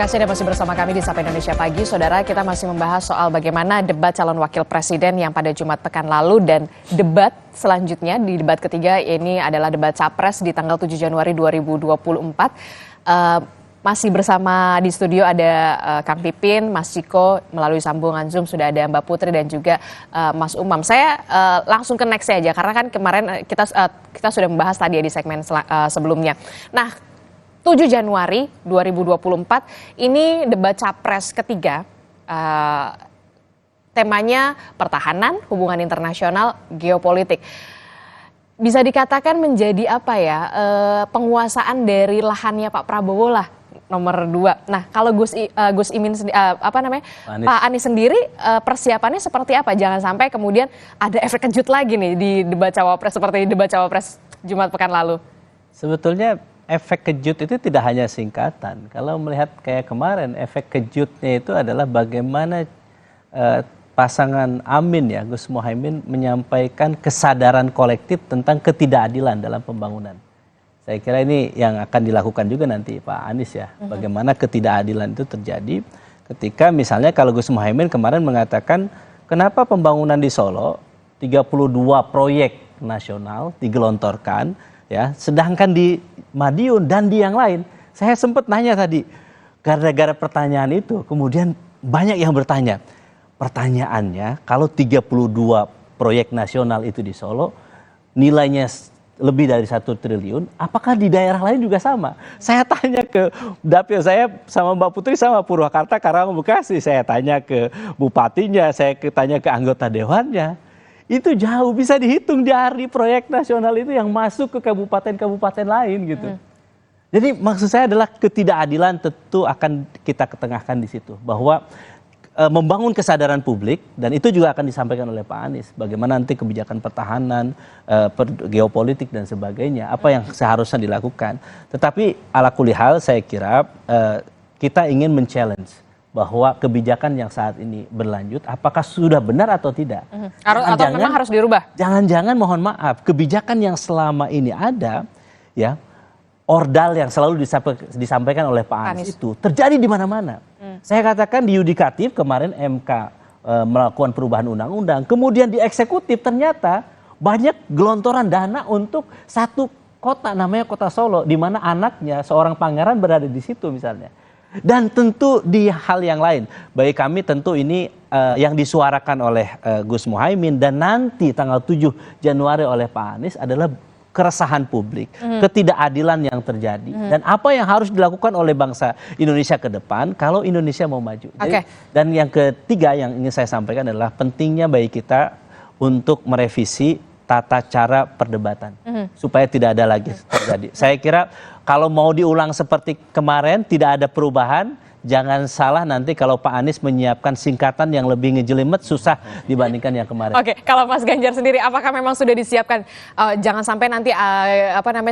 Terima kasih Anda masih bersama kami di Sapa Indonesia Pagi. Saudara, kita masih membahas soal bagaimana debat calon wakil presiden yang pada Jumat pekan lalu dan debat selanjutnya di debat ketiga ini adalah debat Capres di tanggal 7 Januari 2024. Masih bersama di studio ada Kang Pipin, Mas Ciko, melalui sambungan Zoom sudah ada Mbak Putri dan juga Mas Umam. Saya langsung ke next aja karena kan kemarin kita sudah membahas tadi ya di segmen sebelumnya. Nah, 7 Januari 2024 ini debat Capres ketiga, temanya pertahanan, hubungan internasional, geopolitik. Bisa dikatakan menjadi apa ya, penguasaan dari lahannya Pak Prabowo lah nomor 2. Nah, kalau Gus Imin Pak Anies sendiri persiapannya seperti apa? Jangan sampai kemudian ada efek kejut lagi nih di debat Cawapres seperti debat Cawapres Jumat pekan lalu. Sebetulnya efek kejut itu tidak hanya singkatan. Kalau melihat kayak kemarin, efek kejutnya itu adalah bagaimana pasangan Amin ya, Gus Muhaimin menyampaikan kesadaran kolektif tentang ketidakadilan dalam pembangunan. Saya kira ini yang akan dilakukan juga nanti Pak Anies ya. Bagaimana ketidakadilan itu terjadi ketika misalnya kalau Gus Muhaimin kemarin mengatakan kenapa pembangunan di Solo 32 proyek nasional digelontorkan ya, sedangkan di Madiun dan di yang lain, saya sempat nanya tadi, gara-gara pertanyaan itu, kemudian banyak yang bertanya. Pertanyaannya, kalau 32 proyek nasional itu di Solo, nilainya lebih dari 1 triliun, apakah di daerah lain juga sama? Saya tanya ke Dapil, saya sama Mbak Putri sama Purwakarta, Karawang, Bekasi, saya tanya ke bupatinya, saya tanya ke anggota dewannya. Itu jauh bisa dihitung dari proyek nasional itu yang masuk ke kabupaten-kabupaten lain gitu. Jadi maksud saya adalah ketidakadilan tentu akan kita ketengahkan di situ. Bahwa membangun kesadaran publik dan itu juga akan disampaikan oleh Pak Anies. Bagaimana nanti kebijakan pertahanan, geopolitik dan sebagainya. Apa yang seharusnya dilakukan. Tetapi ala kulli hal saya kira kita ingin men-challenge bahwa kebijakan yang saat ini berlanjut apakah sudah benar atau tidak. Atau memang harus dirubah? Jangan-jangan mohon maaf, kebijakan yang selama ini ada ya, ordal yang selalu disampaikan oleh Pak Anies itu terjadi di mana-mana. Saya katakan di yudikatif kemarin MK melakukan perubahan undang-undang, kemudian di eksekutif ternyata banyak gelontoran dana untuk satu kota namanya Kota Solo di mana anaknya seorang pangeran berada di situ misalnya. Dan tentu di hal yang lain, bagi kami tentu ini yang disuarakan oleh Gus Muhaimin dan nanti tanggal 7 Januari oleh Pak Anies adalah keresahan publik, ketidakadilan yang terjadi. Dan apa yang harus dilakukan oleh bangsa Indonesia ke depan kalau Indonesia mau maju. Jadi, dan yang ketiga yang ingin saya sampaikan adalah pentingnya bagi kita untuk merevisi tata cara perdebatan supaya tidak ada lagi terjadi. Saya kira kalau mau diulang seperti kemarin tidak ada perubahan, jangan salah nanti kalau Pak Anies menyiapkan singkatan yang lebih ngejelimet susah dibandingkan yang kemarin. Oke, kalau Mas Ganjar sendiri apakah memang sudah disiapkan jangan sampai nanti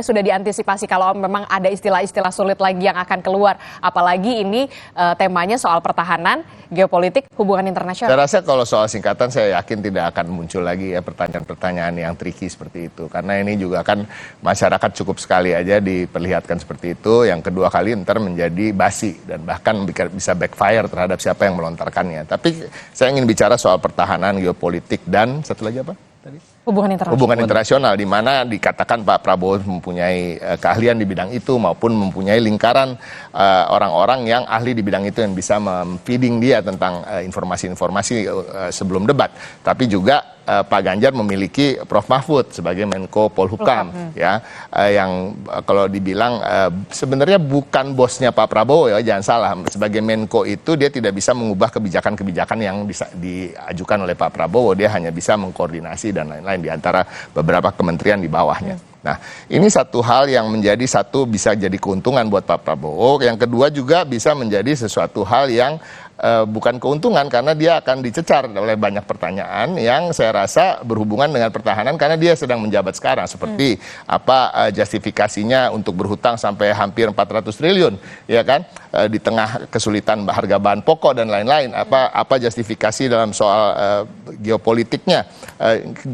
sudah diantisipasi kalau memang ada istilah-istilah sulit lagi yang akan keluar, apalagi ini temanya soal pertahanan, geopolitik, hubungan internasional. Saya rasa kalau soal singkatan saya yakin tidak akan muncul lagi ya pertanyaan-pertanyaan yang tricky seperti itu. Karena ini juga kan masyarakat cukup sekali aja diperlihatkan seperti itu. Yang kedua kali ntar menjadi basi dan bahkan bisa backfire terhadap siapa yang melontarkannya. Tapi saya ingin bicara soal pertahanan, geopolitik dan satu lagi apa tadi? Hubungan internasional, di mana dikatakan Pak Prabowo mempunyai keahlian di bidang itu maupun mempunyai lingkaran orang-orang yang ahli di bidang itu yang bisa memfeeding dia tentang informasi-informasi sebelum debat. Tapi juga Pak Ganjar memiliki Prof Mahfud sebagai Menko Polhukam ya, yang kalau dibilang sebenarnya bukan bosnya Pak Prabowo ya, jangan salah. Sebagai Menko itu dia tidak bisa mengubah kebijakan-kebijakan yang diajukan oleh Pak Prabowo, dia hanya bisa mengkoordinasi dan lain-lain di antara beberapa kementerian di bawahnya. Nah, ini satu hal yang bisa jadi keuntungan buat Pak Prabowo. Yang kedua juga bisa menjadi sesuatu hal yang bukan keuntungan karena dia akan dicecar oleh banyak pertanyaan yang saya rasa berhubungan dengan pertahanan karena dia sedang menjabat sekarang seperti apa justifikasinya untuk berhutang sampai hampir 400 triliun ya kan di tengah kesulitan harga bahan pokok dan lain-lain apa justifikasi dalam soal geopolitiknya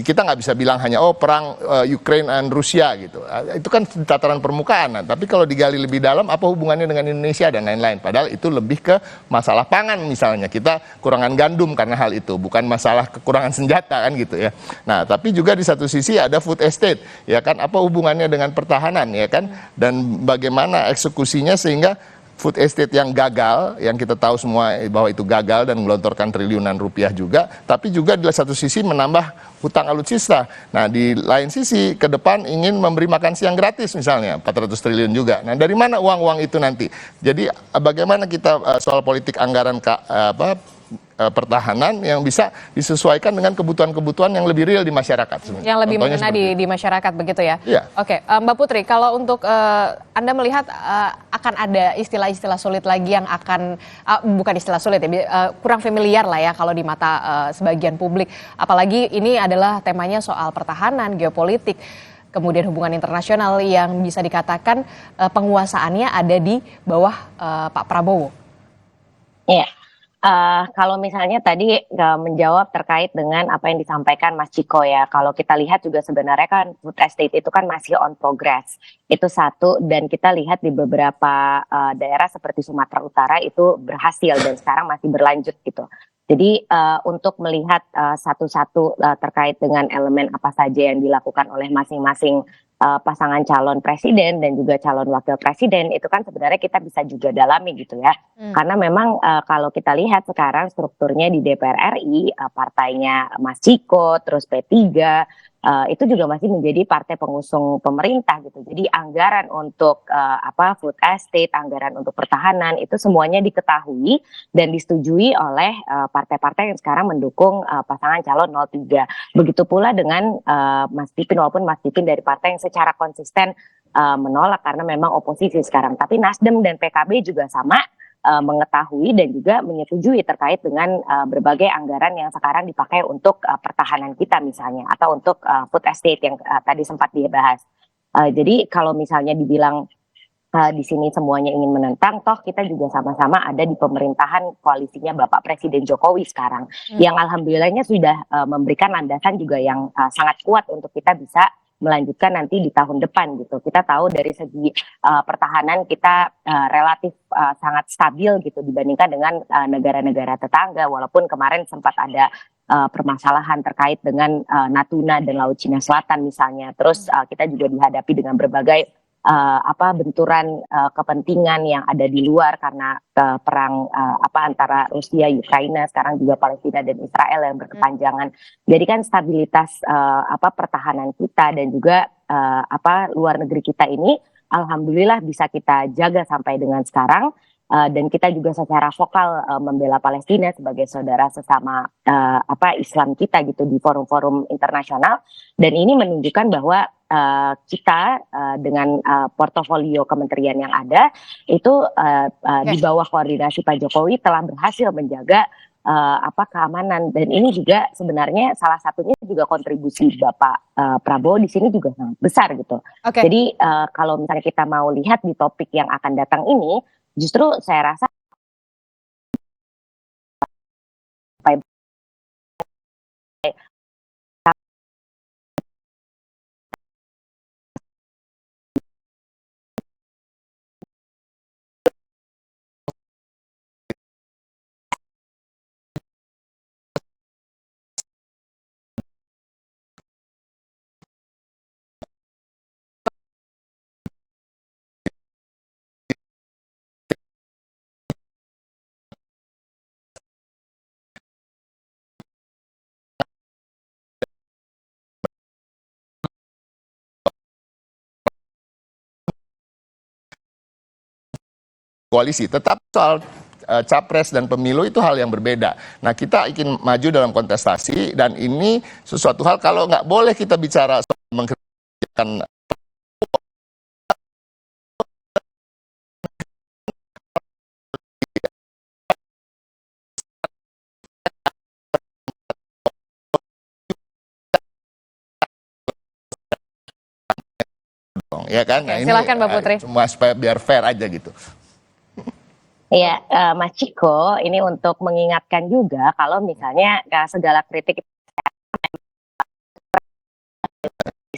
kita nggak bisa bilang hanya perang Ukraine dan Rusia gitu itu kan tataran permukaan tapi kalau digali lebih dalam apa hubungannya dengan Indonesia dan lain-lain padahal itu lebih ke masalah pangan misalnya kita kurangan gandum karena hal itu bukan masalah kekurangan senjata kan gitu ya. Nah, tapi juga di satu sisi ada food estate ya kan apa hubungannya dengan pertahanan ya kan dan bagaimana eksekusinya sehingga food estate yang gagal, yang kita tahu semua bahwa itu gagal dan melontorkan triliunan rupiah juga, tapi juga di satu sisi menambah hutang alutsista. Nah, di lain sisi ke depan ingin memberi makan siang gratis misalnya 400 triliun juga. Nah, dari mana uang-uang itu nanti? Jadi bagaimana kita soal politik anggaran pertahanan yang bisa disesuaikan dengan kebutuhan-kebutuhan yang lebih real di masyarakat. Yang lebih mengena di masyarakat begitu ya? Iya. Oke, Mbak Putri, kalau untuk Anda melihat akan ada istilah-istilah sulit lagi yang akan, bukan istilah sulit ya, kurang familiar lah ya kalau di mata sebagian publik. Apalagi ini adalah temanya soal pertahanan, geopolitik, kemudian hubungan internasional yang bisa dikatakan penguasaannya ada di bawah Pak Prabowo. Iya. Kalau misalnya tadi menjawab terkait dengan apa yang disampaikan Mas Ciko ya, kalau kita lihat juga sebenarnya kan food estate itu kan masih on progress, itu satu, dan kita lihat di beberapa daerah seperti Sumatera Utara itu berhasil dan sekarang masih berlanjut gitu. Jadi untuk melihat satu-satu terkait dengan elemen apa saja yang dilakukan oleh masing-masing pasangan calon presiden dan juga calon wakil presiden itu kan sebenarnya kita bisa juga dalami gitu ya. Karena memang kalau kita lihat sekarang strukturnya di DPR RI, partainya Mas Ciko, terus P3, itu juga masih menjadi partai pengusung pemerintah gitu. Jadi anggaran untuk food estate, anggaran untuk pertahanan itu semuanya diketahui dan disetujui oleh partai-partai yang sekarang mendukung pasangan calon 03. Begitu pula dengan Mas Pipin, walaupun Mas Pipin dari partai yang secara konsisten menolak karena memang oposisi sekarang. Tapi Nasdem dan PKB juga sama mengetahui dan juga menyetujui terkait dengan berbagai anggaran yang sekarang dipakai untuk pertahanan kita misalnya atau untuk food estate yang tadi sempat dibahas. Jadi kalau misalnya dibilang di sini semuanya ingin menentang, toh kita juga sama-sama ada di pemerintahan koalisinya Bapak Presiden Jokowi sekarang, yang alhamdulillahnya sudah memberikan landasan juga yang sangat kuat untuk kita bisa melanjutkan nanti di tahun depan gitu. Kita tahu dari segi pertahanan kita relatif sangat stabil gitu dibandingkan dengan negara-negara tetangga, walaupun kemarin sempat ada permasalahan terkait dengan Natuna dan Laut Cina Selatan misalnya. Terus kita juga dihadapi dengan berbagai benturan kepentingan yang ada di luar karena perang antara Rusia, Ukraina, sekarang juga Palestina dan Israel yang berkepanjangan. Jadi kan stabilitas pertahanan kita dan juga luar negeri kita ini alhamdulillah bisa kita jaga sampai dengan sekarang. Dan kita juga secara vokal membela Palestina sebagai saudara sesama Islam kita gitu di forum-forum internasional, dan ini menunjukkan bahwa kita dengan portofolio kementerian yang ada itu di bawah koordinasi Pak Jokowi telah berhasil menjaga keamanan, dan ini juga sebenarnya salah satunya juga kontribusi Bapak Prabowo di sini juga sangat besar gitu. Jadi kalau misalnya kita mau lihat di topik yang akan datang ini, justru saya rasa koalisi. Tetap soal capres dan pemilu itu hal yang berbeda. Nah, kita ingin maju dalam kontestasi dan ini sesuatu hal kalau nggak boleh kita bicara soal mengkerjakan ya kan? Oke, silakan Mbak Putri. Cuma supaya biar fair aja gitu. Ya, Mas Ciko, ini untuk mengingatkan juga kalau misalnya segala kritik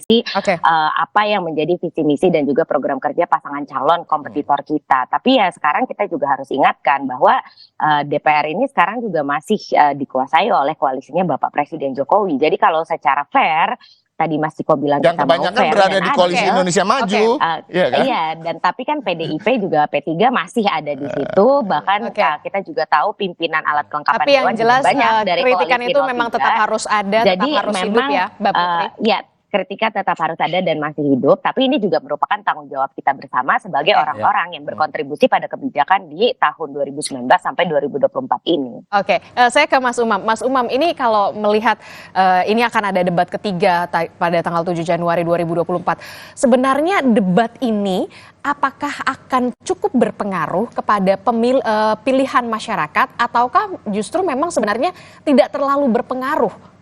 Oke. apa yang menjadi visi misi dan juga program kerja pasangan calon kompetitor kita. Tapi ya sekarang kita juga harus ingatkan bahwa DPR ini sekarang juga masih dikuasai oleh koalisinya Bapak Presiden Jokowi. Jadi kalau secara fair, tadi Mas Ciko bilang Yang kita mau kebanyakan fair berada dan di koalisi adil. Indonesia Maju, iya kan? Iya, dan tapi kan PDIP juga P3 masih ada di situ. Bahkan Oke. kita juga tahu pimpinan alat kelengkapan Tapi yang dewan juga jelas banyak dari kritikan koalisi itu 03. memang tetap harus ada, Jadi tetap harus hidup memang ya, Mbak Putri. ya, kritika tetap harus ada dan masih hidup, tapi ini juga merupakan tanggung jawab kita bersama sebagai orang-orang yang berkontribusi pada kebijakan di tahun 2019 sampai 2024 ini. Oke, saya ke Mas Umam. Mas Umam, ini kalau melihat ini akan ada debat ketiga pada tanggal 7 Januari 2024. Sebenarnya debat ini apakah akan cukup berpengaruh kepada pilihan masyarakat ataukah justru memang sebenarnya tidak terlalu berpengaruh?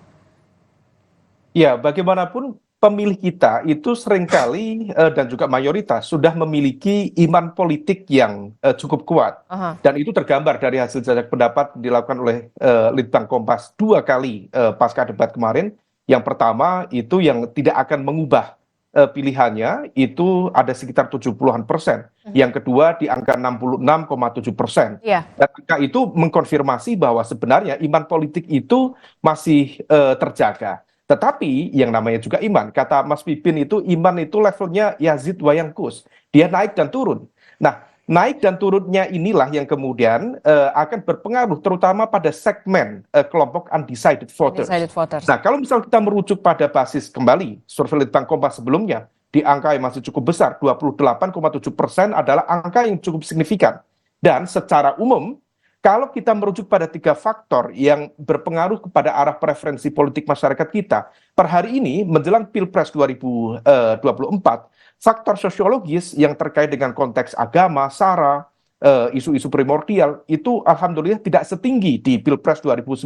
Ya, bagaimanapun pemilih kita itu seringkali dan juga mayoritas sudah memiliki iman politik yang cukup kuat. Dan itu tergambar dari hasil jajak pendapat dilakukan oleh Litbang Kompas 2 kali pasca debat kemarin. Yang pertama itu yang tidak akan mengubah pilihannya itu ada sekitar 70-an%. Yang kedua di angka 66,7%. Iya. Dan angka itu mengkonfirmasi bahwa sebenarnya iman politik itu masih terjaga. Tetapi yang namanya juga iman, kata Mas Pipin itu iman itu levelnya yazid wayangkus, dia naik dan turun. Nah, naik dan turunnya inilah yang kemudian akan berpengaruh terutama pada segmen kelompok undecided voters. Nah, kalau misal kita merujuk pada basis kembali survei Litbang Kompas sebelumnya, di angka yang masih cukup besar, 28,7% adalah angka yang cukup signifikan. Dan secara umum, kalau kita merujuk pada 3 faktor yang berpengaruh kepada arah preferensi politik masyarakat kita, per hari ini menjelang Pilpres 2024, faktor sosiologis yang terkait dengan konteks agama, SARA, isu-isu primordial, itu alhamdulillah tidak setinggi di Pilpres 2019.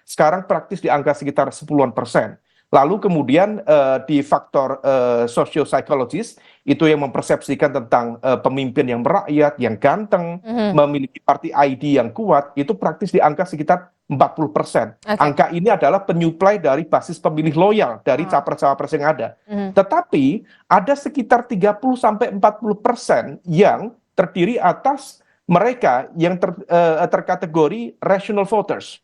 Sekarang praktis di angka sekitar 10-an%. Lalu kemudian di faktor sosio-psikologis itu yang mempersepsikan tentang pemimpin yang merakyat, yang ganteng, memiliki party ID yang kuat, itu praktis di angka sekitar 40%. Angka ini adalah penyuplai dari basis pemilih loyal dari capres-cawapres yang ada. Tetapi ada sekitar 30-40% yang terdiri atas mereka yang terkategori rational voters.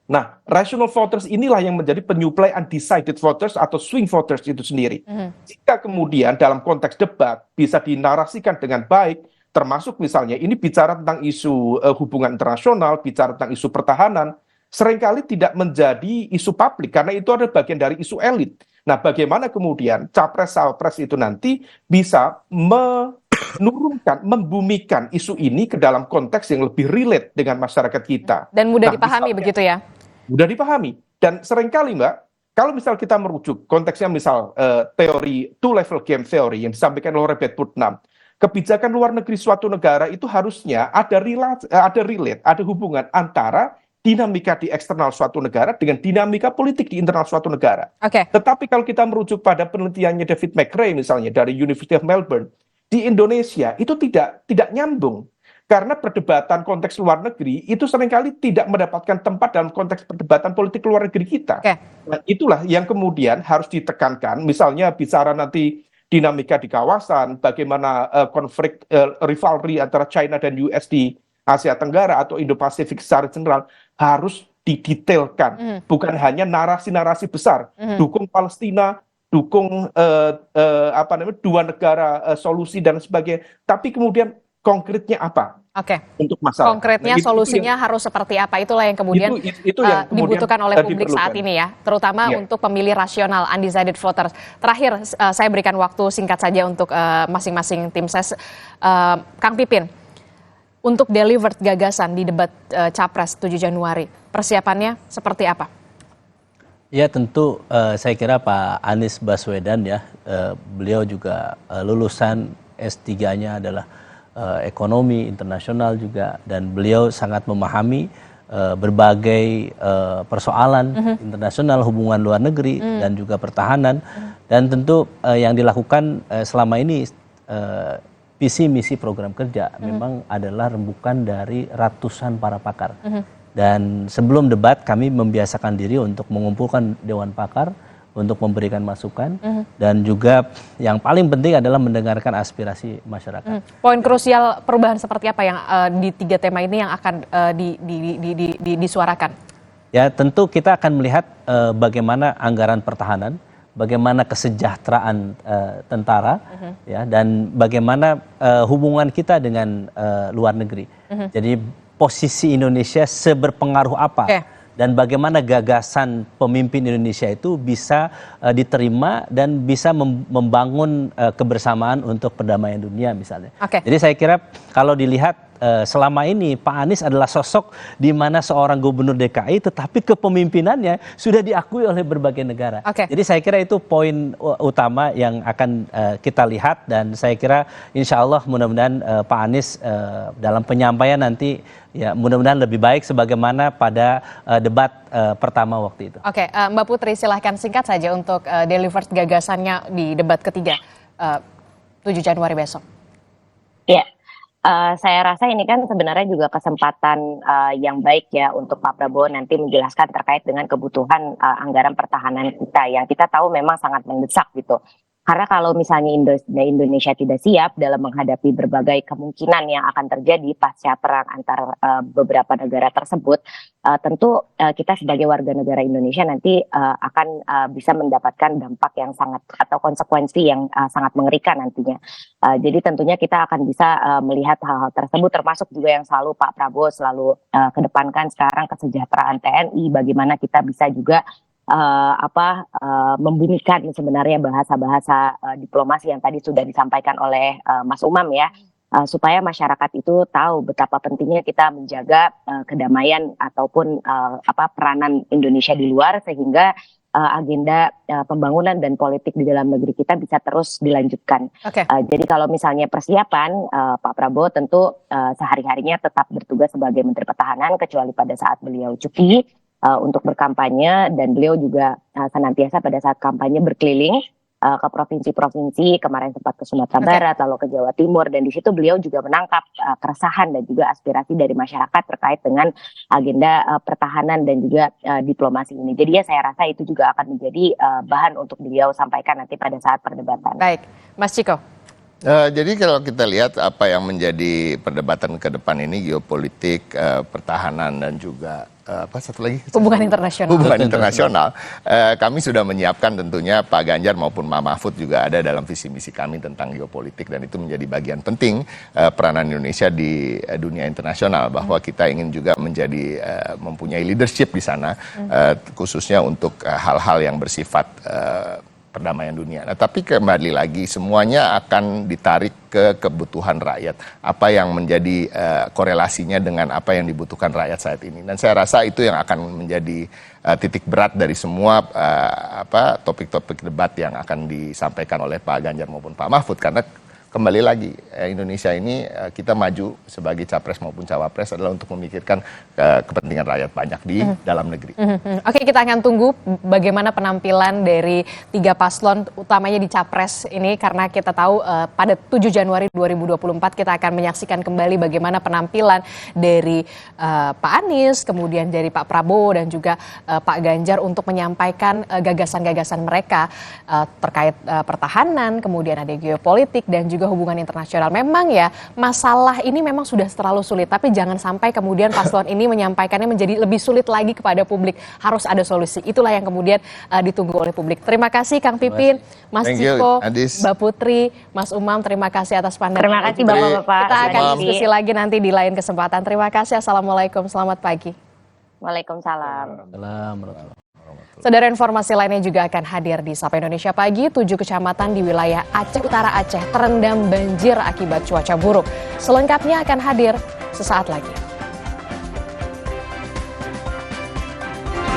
Nah, rational voters inilah yang menjadi penyuplai undecided voters atau swing voters itu sendiri. Jika kemudian dalam konteks debat bisa dinarasikan dengan baik, termasuk misalnya ini bicara tentang isu hubungan internasional, bicara tentang isu pertahanan, seringkali tidak menjadi isu publik karena itu adalah bagian dari isu elit. Nah, bagaimana kemudian capres-cawapres itu nanti bisa menurunkan, membumikan isu ini ke dalam konteks yang lebih relate dengan masyarakat kita. Dan mudah dipahami begitu ya? Mudah dipahami. Dan seringkali Mbak, kalau misal kita merujuk konteksnya misal teori two-level game theory yang disampaikan oleh Robert Putnam, kebijakan luar negeri suatu negara itu harusnya ada relate, ada hubungan antara dinamika di eksternal suatu negara dengan dinamika politik di internal suatu negara. Tetapi kalau kita merujuk pada penelitiannya David McRae misalnya dari University of Melbourne, di Indonesia itu tidak nyambung. Karena perdebatan konteks luar negeri itu seringkali tidak mendapatkan tempat dalam konteks perdebatan politik luar negeri kita. Nah, itulah yang kemudian harus ditekankan. Misalnya bicara nanti dinamika di kawasan, bagaimana konflik rivalry antara China dan US di Asia Tenggara atau Indo-Pasifik secara general harus didetailkan. Bukan hanya narasi-narasi besar, dukung Palestina, dukung dua negara solusi dan sebagainya. Tapi kemudian konkretnya apa? Untuk masalah. Konkretnya solusinya harus seperti apa? Itulah yang kemudian, itu yang dibutuhkan oleh publik saat ini ya, terutama untuk pemilih rasional, undecided voters. Terakhir, saya berikan waktu singkat saja untuk masing-masing tim ses. Kang Pipin, untuk delivered gagasan di debat Capres 7 Januari, persiapannya seperti apa? Ya tentu saya kira Pak Anies Baswedan ya, beliau juga lulusan S3-nya adalah ekonomi internasional juga, dan beliau sangat memahami berbagai persoalan internasional, hubungan luar negeri dan juga pertahanan, dan tentu yang dilakukan selama ini visi misi program kerja memang adalah rembukan dari ratusan para pakar. Dan sebelum debat kami membiasakan diri untuk mengumpulkan dewan pakar untuk memberikan masukan, dan juga yang paling penting adalah mendengarkan aspirasi masyarakat. Poin krusial perubahan seperti apa yang di 3 tema ini yang akan disuarakan? Ya, tentu kita akan melihat bagaimana anggaran pertahanan, bagaimana kesejahteraan tentara, ya, dan bagaimana hubungan kita dengan luar negeri. Jadi posisi Indonesia seberpengaruh apa? Dan bagaimana gagasan pemimpin Indonesia itu bisa diterima dan bisa membangun kebersamaan untuk perdamaian dunia misalnya. Jadi saya kira kalau dilihat selama ini Pak Anies adalah sosok di mana seorang gubernur DKI tetapi kepemimpinannya sudah diakui oleh berbagai negara. Jadi saya kira itu poin utama yang akan kita lihat, dan saya kira insya Allah mudah-mudahan Pak Anies dalam penyampaian nanti ya mudah-mudahan lebih baik sebagaimana pada debat pertama waktu itu. Mbak Putri silahkan singkat saja untuk deliver gagasannya di debat ketiga 7 Januari besok. Ya. Saya rasa ini kan sebenarnya juga kesempatan yang baik ya untuk Pak Prabowo nanti menjelaskan terkait dengan kebutuhan anggaran pertahanan kita yang kita tahu memang sangat mendesak gitu. Karena kalau misalnya Indonesia tidak siap dalam menghadapi berbagai kemungkinan yang akan terjadi pasca perang antar beberapa negara tersebut, tentu kita sebagai warga negara Indonesia nanti akan bisa mendapatkan dampak yang sangat atau konsekuensi yang sangat mengerikan nantinya. Jadi tentunya kita akan bisa melihat hal-hal tersebut, termasuk juga yang selalu Pak Prabowo selalu kedepankan sekarang kesejahteraan TNI, bagaimana kita bisa juga membumikan sebenarnya bahasa-bahasa diplomasi yang tadi sudah disampaikan oleh Mas Umam ya, supaya masyarakat itu tahu betapa pentingnya kita menjaga kedamaian ataupun peranan Indonesia di luar, sehingga agenda pembangunan dan politik di dalam negeri kita bisa terus dilanjutkan. Jadi kalau misalnya persiapan, Pak Prabowo tentu sehari-harinya tetap bertugas sebagai Menteri Pertahanan, kecuali pada saat beliau cuti untuk berkampanye, dan beliau juga senantiasa pada saat kampanye berkeliling ke provinsi-provinsi, kemarin sempat ke Sumatera Barat, lalu ke Jawa Timur, dan di situ beliau juga menangkap keresahan dan juga aspirasi dari masyarakat terkait dengan agenda pertahanan dan juga diplomasi ini. Jadi ya saya rasa itu juga akan menjadi bahan untuk beliau sampaikan nanti pada saat perdebatan. Baik, Mas Ciko. Jadi kalau kita lihat apa yang menjadi perdebatan ke depan ini, geopolitik, pertahanan, dan juga satu lagi hubungan internasional. Hubungan internasional. Kami sudah menyiapkan tentunya Pak Ganjar maupun Pak Mahfud juga ada dalam visi misi kami tentang geopolitik, dan itu menjadi bagian penting peranan Indonesia di dunia internasional, bahwa kita ingin juga menjadi mempunyai leadership di sana, khususnya untuk hal-hal yang bersifat perdamaian dunia. Nah, tapi kembali lagi semuanya akan ditarik ke kebutuhan rakyat. Apa yang menjadi korelasinya dengan apa yang dibutuhkan rakyat saat ini. Dan saya rasa itu yang akan menjadi titik berat dari semua topik-topik debat yang akan disampaikan oleh Pak Ganjar maupun Pak Mahfud. Karena kembali lagi Indonesia ini kita maju sebagai capres maupun cawapres adalah untuk memikirkan kepentingan rakyat banyak di dalam negeri. Oke, kita akan tunggu bagaimana penampilan dari 3 paslon utamanya di capres ini, karena kita tahu pada 7 Januari 2024 kita akan menyaksikan kembali bagaimana penampilan dari Pak Anies, kemudian dari Pak Prabowo dan juga Pak Ganjar untuk menyampaikan gagasan-gagasan mereka terkait pertahanan, kemudian ada geopolitik dan juga hubungan internasional. Memang ya masalah ini memang sudah terlalu sulit, tapi jangan sampai kemudian paslon ini menyampaikannya menjadi lebih sulit lagi kepada publik. Harus ada solusi. Itulah yang kemudian ditunggu oleh publik. Terima kasih Kang Pipin, Mas Ciko, Mbak Putri, Mas Umam, terima kasih atas pandangan. Terima kasih Bapak-Bapak. Kita akan diskusi lagi nanti di lain kesempatan. Terima kasih. Assalamualaikum, selamat pagi. Waalaikumsalam. Saudara, informasi lainnya juga akan hadir di Sapa Indonesia Pagi. 7 kecamatan di wilayah Aceh Utara Aceh terendam banjir akibat cuaca buruk. Selengkapnya akan hadir sesaat lagi.